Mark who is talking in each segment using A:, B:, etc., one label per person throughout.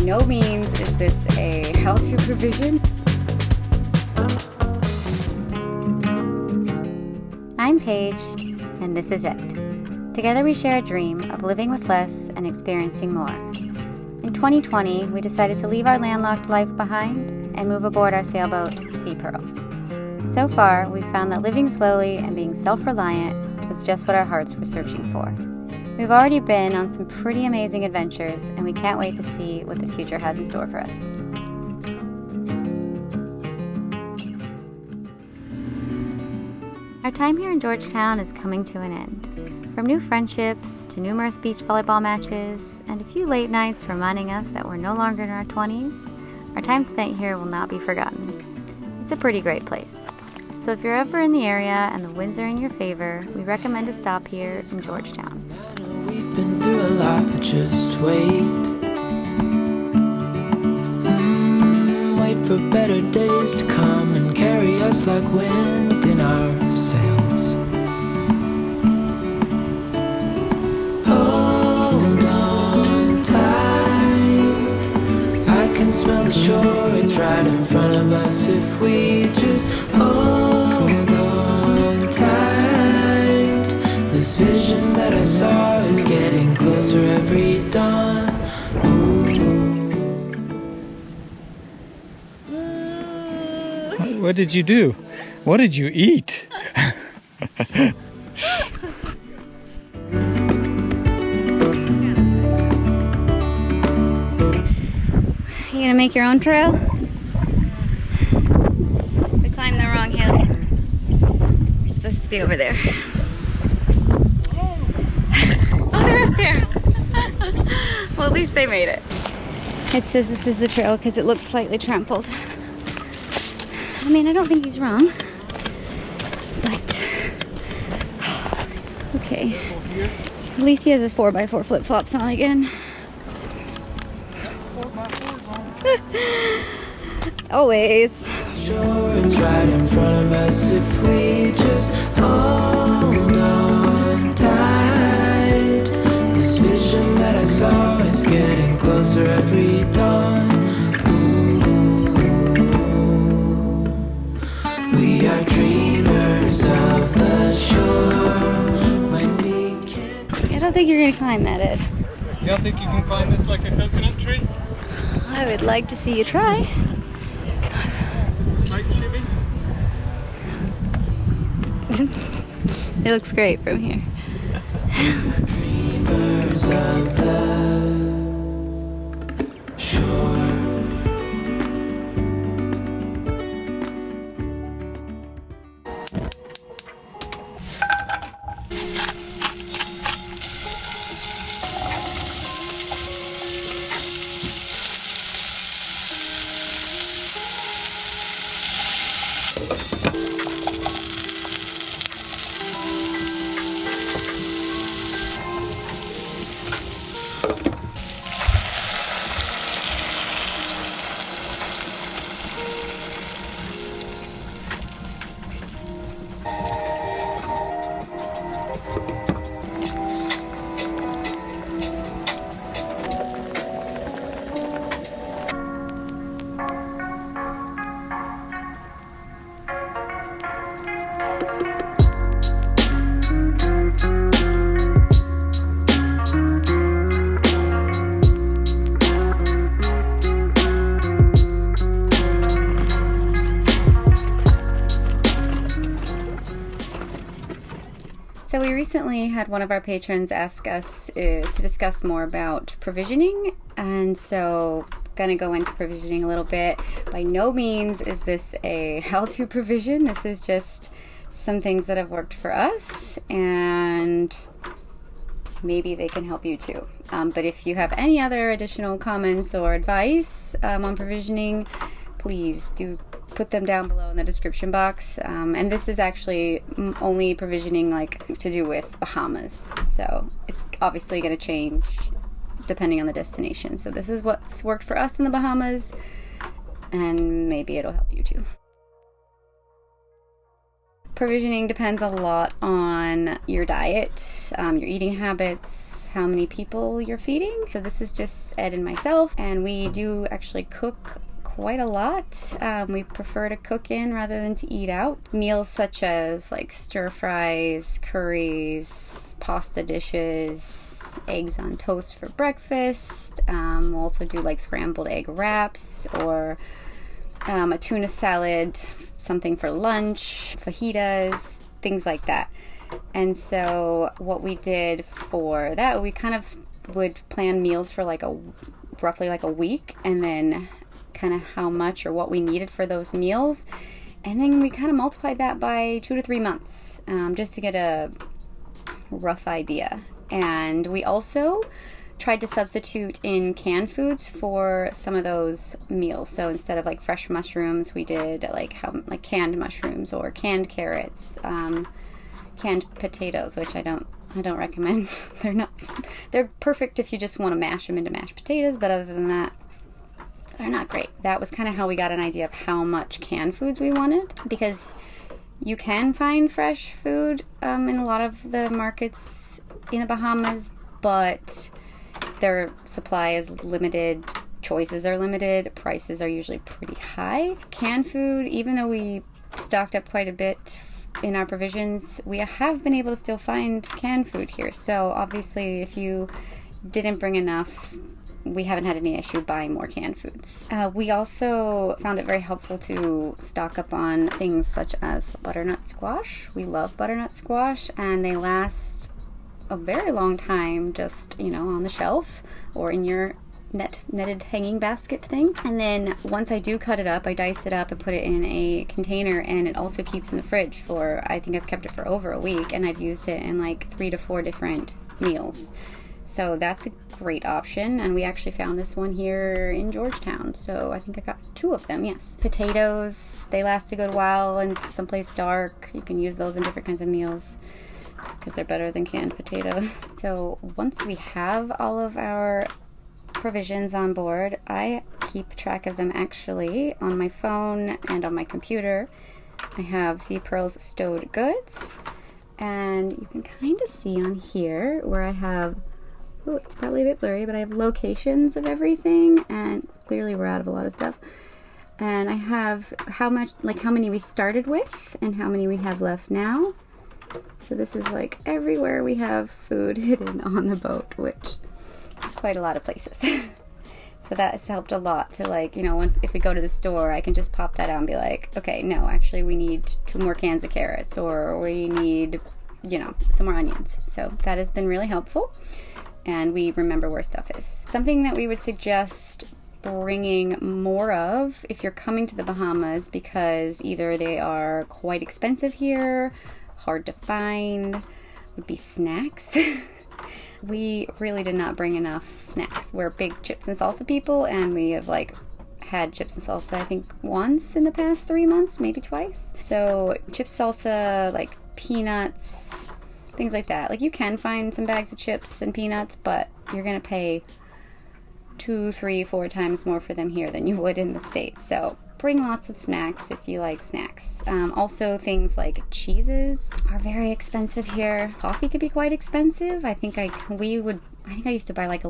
A: no means is this a how-to provision. I'm Paige, and this is it. Together we share a dream of living with less and experiencing more. In 2020, we decided to leave our landlocked life behind and move aboard our sailboat, Sea Pearl. So far, we've found that living slowly and being self-reliant was just what our hearts were searching for. We've already been on some pretty amazing adventures, and we can't wait to see what the future has in store for us. Our time here in Georgetown is coming to an end. From new friendships to numerous beach volleyball matches and a few late nights reminding us that we're no longer in our 20s, our time spent here will not be forgotten. It's a pretty great place. So if you're ever in the area and the winds are in your favor, we recommend to stop here in Georgetown.
B: We've been through a lot, but just wait. Wait for better days to come and carry us like wind in our sails. Hold on tight, I can smell the shore, it's right in front of us. If we just hold on tight, this vision that I saw is getting closer every dawn.
C: What did you do? What did you eat?
A: You gonna make your own trail? We climbed the wrong hill. We're supposed to be over there. Oh, they're up there! Well, at least they made it. It says this is the trail because it looks slightly trampled. I mean, I don't think he's wrong, but okay. At least he has his 4x4 flip-flops on again. Always.
B: Sure, it's right in front of us if we just hold on tight. This vision that I saw is getting closer every dawn. We are dreamers of the shore when we can't.
A: I don't think you're gonna climb that, Ed.
C: You don't think you can climb this like a coconut tree?
A: I would like to see you try.
C: Just a slight shimmy?
A: It looks great from here.
B: Dreamers of the shore.
A: So we recently had one of our patrons ask us to discuss more about provisioning, and so gonna go into provisioning a little bit. By no means is this a how-to provision. This is just some things that have worked for us, and maybe they can help you too. But if you have any other additional comments or advice on provisioning, please do put them down below in the description box. And this is actually only provisioning like to do with Bahamas, so it's obviously going to change depending on the destination. So this is what's worked for us in the Bahamas, and maybe it'll help you too. Provisioning depends a lot on your diet, your eating habits, how many people you're feeding. So this is just Ed and myself, and we do actually cook quite a lot. We prefer to cook in rather than to eat out. Meals such as like stir fries, curries, pasta dishes, eggs on toast for breakfast. We'll also do like scrambled egg wraps or a tuna salad, something for lunch, fajitas, things like that. And so what we did for that, we kind of would plan meals for like roughly like a week, and then kind of how much or what we needed for those meals. And then we kind of multiplied that by 2 to 3 months, just to get a rough idea. And we also tried to substitute in canned foods for some of those meals. So instead of like fresh mushrooms, we did like canned mushrooms or canned carrots, canned potatoes, which I don't recommend. They're perfect if you just want to mash them into mashed potatoes, but other than that, they're not great. That was kind of how we got an idea of how much canned foods we wanted, because you can find fresh food in a lot of the markets in the Bahamas, but their supply is limited, choices are limited, prices are usually pretty high. Canned food, even though we stocked up quite a bit in our provisions, we have been able to still find canned food here. So obviously if you didn't bring enough, we haven't had any issue buying more canned foods. We also found it very helpful to stock up on things such as butternut squash. We love butternut squash, and they last a very long time just, on the shelf or in your netted hanging basket thing. And then once I do cut it up, I dice it up and put it in a container, and it also keeps in the fridge for, I think I've kept it for over a week, and I've used it in like 3 to 4 different meals. So that's a great option, and we actually found this one here in Georgetown, so I think I got 2 of them, yes. Potatoes, they last a good while and someplace dark. You can use those in different kinds of meals because they're better than canned potatoes. So once we have all of our provisions on board, I keep track of them actually on my phone and on my computer. I have Sea Pearl's Stowed Goods, and you can kind of see on here where I have, it's probably a bit blurry, but I have locations of everything, and clearly we're out of a lot of stuff. And I have how many we started with and how many we have left now. So this is like everywhere we have food hidden on the boat, which is quite a lot of places. So that has helped a lot to once if we go to the store, I can just pop that out and be like, okay, no, actually we need 2 more cans of carrots, or we need, some more onions. So that has been really helpful, and we remember where stuff is. Something that we would suggest bringing more of if you're coming to the Bahamas, because either they are quite expensive here, hard to find, would be snacks. We really did not bring enough snacks. We're big chips and salsa people, and we have had chips and salsa I think once in the past 3 months, maybe twice. So chips, salsa, peanuts, things like that. You can find some bags of chips and peanuts, but you're gonna pay 2, 3, 4 times more for them here than you would in the States. So bring lots of snacks if you like snacks. Also things like cheeses are very expensive here. Coffee could be quite expensive. I think I used to buy the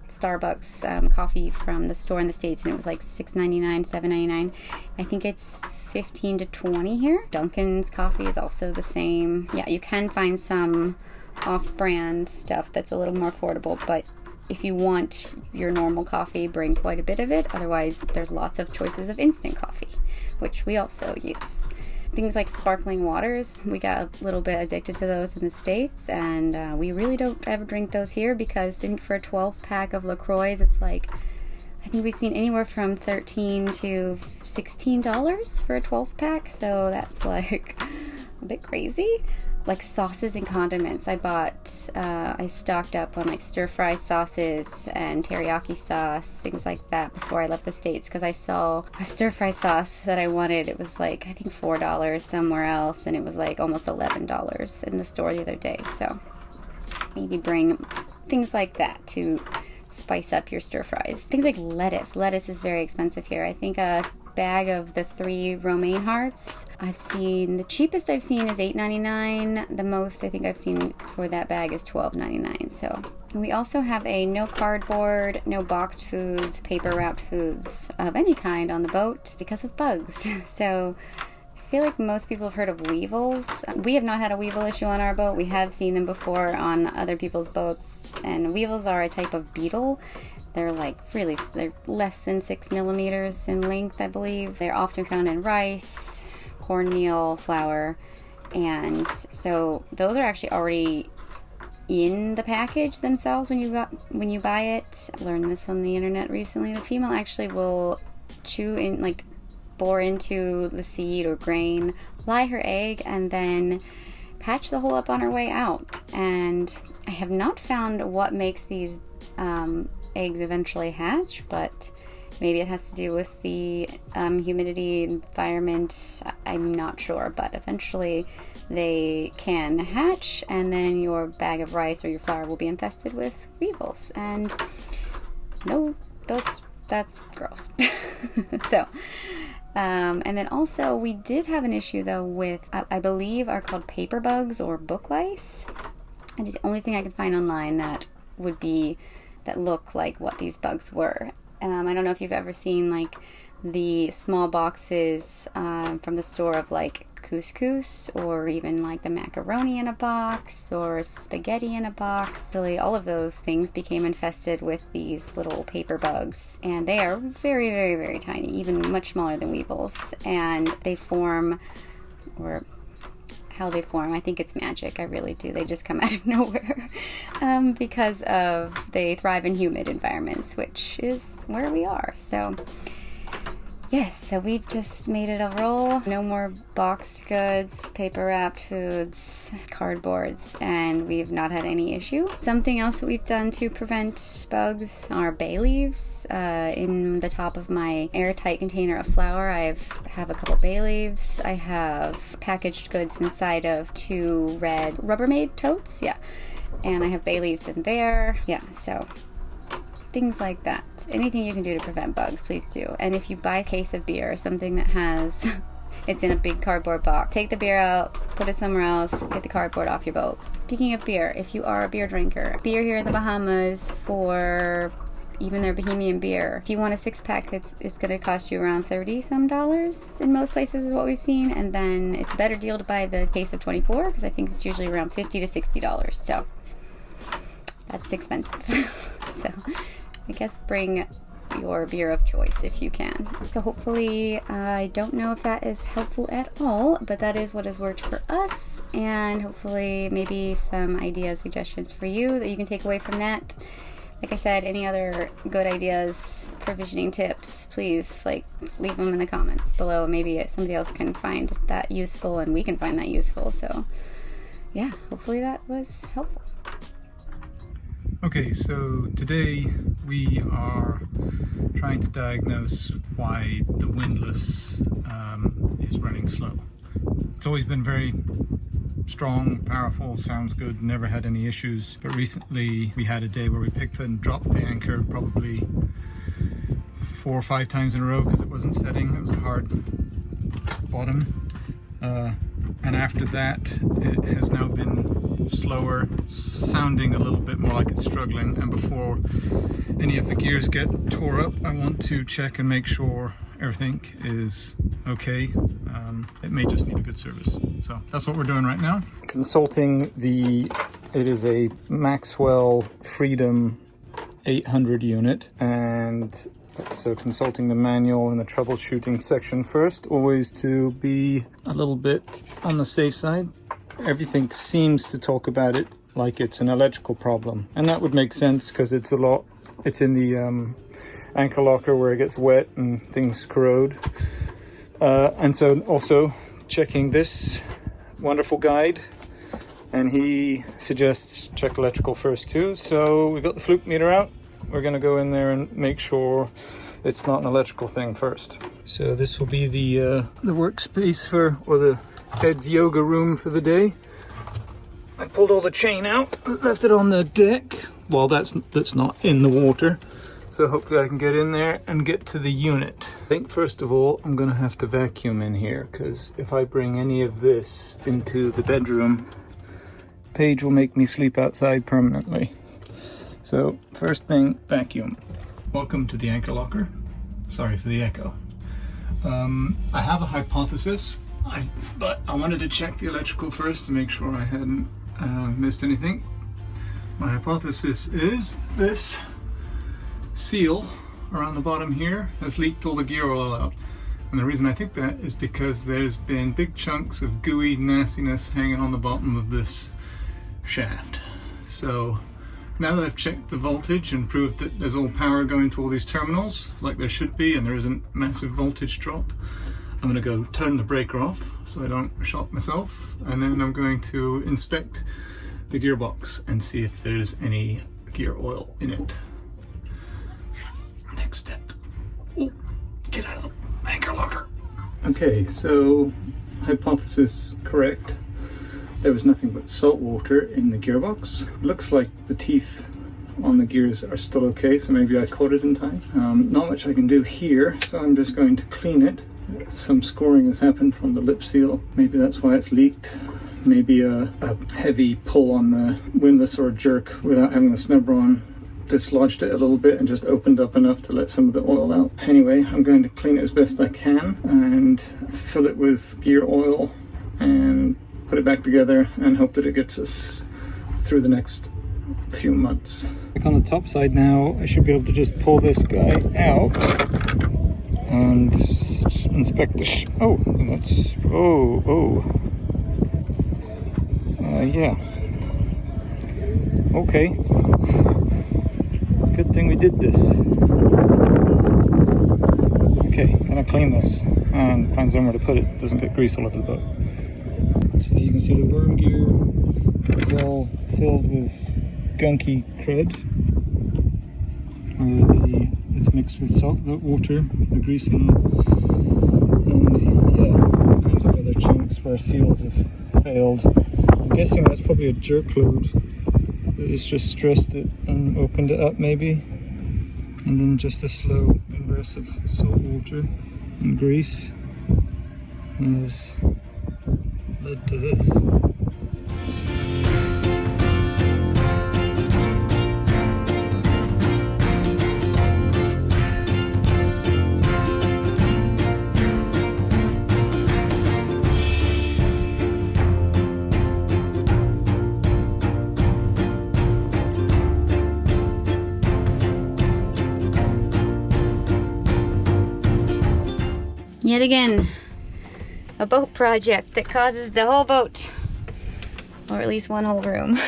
A: Starbucks coffee from the store in the States, and it was $6.99, $7.99. I think it's $15 to $20 here. Dunkin's coffee is also the same. Yeah, you can find some off-brand stuff that's a little more affordable, but if you want your normal coffee, bring quite a bit of it. Otherwise, there's lots of choices of instant coffee, which we also use. Things like sparkling waters, we got a little bit addicted to those in the States, and we really don't ever drink those here, because I think for a 12-pack of LaCroix, it's I think we've seen anywhere from $13 to $16 for a 12-pack, so that's a bit crazy. Sauces and condiments, I stocked up on stir-fry sauces and teriyaki sauce, things like that, before I left the States, because I saw a stir-fry sauce that I wanted. It was I think $4 somewhere else, and it was almost $11 in the store the other day. So maybe bring things like that to spice up your stir-fries. Things like lettuce. Lettuce is very expensive here. I think a bag of the 3 romaine hearts, the cheapest I've seen is $8.99. The most I think I've seen for that bag is $12.99. So And we also have a no cardboard, no boxed foods, paper wrapped foods of any kind on the boat because of bugs. So I feel like most people have heard of weevils. We have not had a weevil issue on our boat. We have seen them before on other people's boats, and weevils are a type of beetle. They're they're less than 6 millimeters in length, I believe. They're often found in rice, cornmeal, flour, and so those are actually already in the package themselves when you buy it. I learned this on the internet recently. The female actually will bore into the seed or grain, lie her egg, and then patch the hole up on her way out. And I have not found what makes these eggs eventually hatch, but maybe it has to do with the humidity environment. I'm not sure, but eventually they can hatch, and then your bag of rice or your flour will be infested with weevils. And no, that's gross. So, and then also we did have an issue though with, I believe are called paper bugs or book lice. It is the only thing I can find online that look like what these bugs were. I don't know if you've ever seen like the small boxes from the store of like couscous, or even like the macaroni in a box or spaghetti in a box. Really, all of those things became infested with these little paper bugs, and they are very, very, very tiny, even much smaller than weevils. And they form, or how they form, I think it's magic. I really do. They just come out of nowhere because they thrive in humid environments, which is where we are. So yes, so we've just made it a rule. No more boxed goods, paper wrapped foods, cardboards, and we've not had any issue. Something else that we've done to prevent bugs are bay leaves. In the top of my airtight container of flour, I have a couple bay leaves. I have packaged goods inside of 2 red Rubbermaid totes, and I have bay leaves in there. So things like that. Anything you can do to prevent bugs, please do. And if you buy a case of beer, something that has, it's in a big cardboard box, take the beer out, put it somewhere else, get the cardboard off your boat. Speaking of beer, if you are a beer drinker, beer here in the Bahamas, for even their Bohemian beer, if you want a 6-pack, it's going to cost you around $30-some in most places is what we've seen. And then it's a better deal to buy the case of 24, because I think it's usually around $50 to $60. So that's expensive. So I guess bring your beer of choice if you can. So hopefully, I don't know if that is helpful at all, but that is what has worked for us, and hopefully maybe some ideas, suggestions for you that you can take away from that. Like I said, any other good ideas, provisioning tips, please leave them in the comments below. Maybe somebody else can find that useful and we can find that useful. So yeah, hopefully that was helpful.
C: Okay, so today we are trying to diagnose why the Windlass is running slow. It's always been very strong, powerful, sounds good, never had any issues, but recently we had a day where we picked and dropped the anchor probably 4 or 5 times in a row because it wasn't setting. It was a hard bottom, and after that it has now been slower, sounding a little bit more like it's struggling. And before any of the gears get tore up, I want to check and make sure everything is okay. It may just need a good service. So that's what we're doing right now. Consulting it is a Maxwell Freedom 800 unit, and so consulting the manual and the troubleshooting section first, always to be a little bit on the safe side. Everything seems to talk about it like it's an electrical problem, and that would make sense because it's in the anchor locker where it gets wet and things corrode. And so also checking this wonderful guide, and he suggests check electrical first too. So we got the fluke meter out. We're going to go in there and make sure it's not an electrical thing first. So this will be the workspace or the Ed's yoga room for the day. I pulled all the chain out, left it on the deck. Well, that's not in the water. So hopefully I can get in there and get to the unit. I think first of all, I'm gonna have to vacuum in here, because if I bring any of this into the bedroom, Paige will make me sleep outside permanently. So first thing, vacuum. Welcome to the anchor locker. Sorry for the echo. I have a hypothesis, but I wanted to check the electrical first to make sure I hadn't missed anything. My hypothesis is this seal around the bottom here has leaked all the gear oil out. And the reason I think that is because there's been big chunks of gooey nastiness hanging on the bottom of this shaft. So now that I've checked the voltage and proved that there's all power going to all these terminals, like there should be, and there isn't massive voltage drop, I'm gonna go turn the breaker off so I don't shock myself, and then I'm going to inspect the gearbox and see if there's any gear oil in it. Next step. Oh, get out of the anchor locker. Okay, so hypothesis correct. There was nothing but salt water in the gearbox. Looks like the teeth on the gears are still okay, so maybe I caught it in time. Not much I can do here, so I'm just going to clean it. Some scoring has happened from the lip seal. Maybe that's why it's leaked. Maybe a heavy pull on the windlass or a jerk without having the snubber on dislodged it a little bit and just opened up enough to let some of the oil out. Anyway, I'm going to clean it as best I can and fill it with gear oil and put it back together and hope that it gets us through the next few months. On the top side now, I should be able to just pull this guy out and inspect the yeah. Okay. Good thing we did this. Okay, gonna clean this and find somewhere to put it. Doesn't get grease all over the boat. So you can see the worm gear is all filled with gunky crud. It's mixed with salt, the water, the grease and yeah, kinds of other chunks where seals have failed. I'm guessing that's probably a jerk load. It's just stressed it and opened it up maybe, and then just a slow ingress of salt water and grease has led to this.
A: Yet again, a boat project that causes the whole boat, or at least one whole room,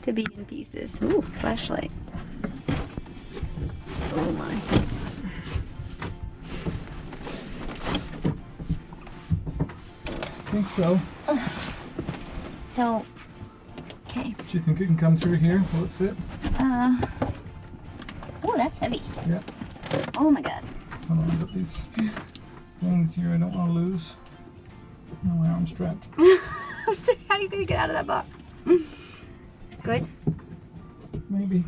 A: to be in pieces. Ooh, flashlight. Oh my.
C: I think so.
A: So, okay.
C: Do you think it can come through here? Will it fit?
A: Oh, that's heavy.
C: Yeah.
A: Oh my god.
C: Hold on, I've got these things here I don't want to lose. No, my arm's strapped.
A: I'm sorry, how are you gonna get out of that box? Good?
C: Maybe.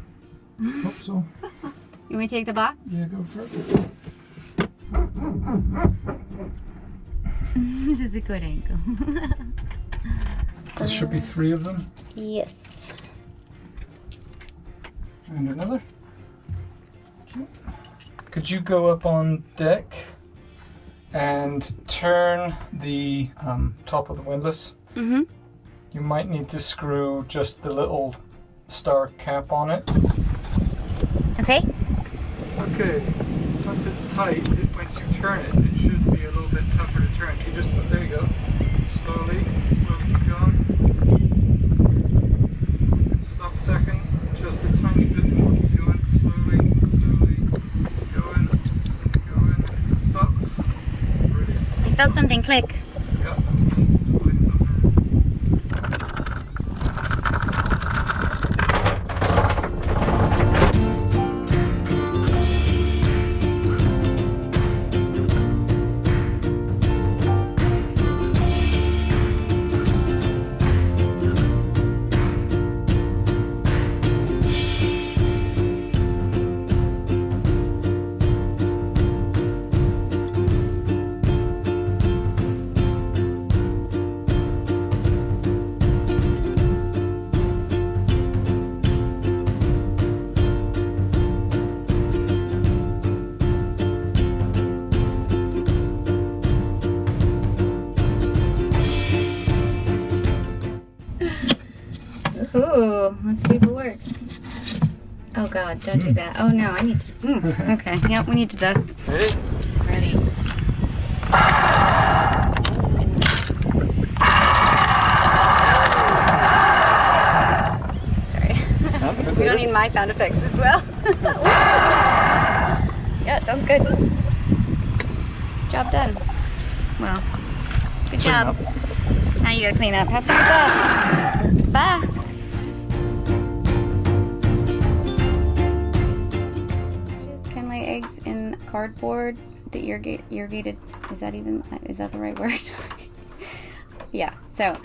C: Hope so.
A: You want me to take the box?
C: Yeah, go for it.
A: This is a good angle.
C: There should be 3 of them.
A: Yes.
C: And another. Okay. Could you go up on deck and turn the top of the windlass?
A: Mm-hmm.
C: You might need to screw just the little star cap on it.
A: Okay.
C: Okay, once it's tight, once you turn it, it should be a little bit tougher to turn. You just, there you go. Slowly keep going. Stop a second, just a tiny bit more. Keep going, slowly. Going. Stop. Brilliant.
A: I felt something click.
C: Yeah.
A: that. Don't do that. Oh no, I need to. Okay. Yep, we need to dust.
C: Ready?
A: Ready. Sorry. We don't need my sound effects as well. Yeah, it sounds good. Job done. Well, good job. Now you gotta clean up. Have fun with that. Bye. Fishes can lay eggs in cardboard. The irrigated. Is that the right word? Yeah. So.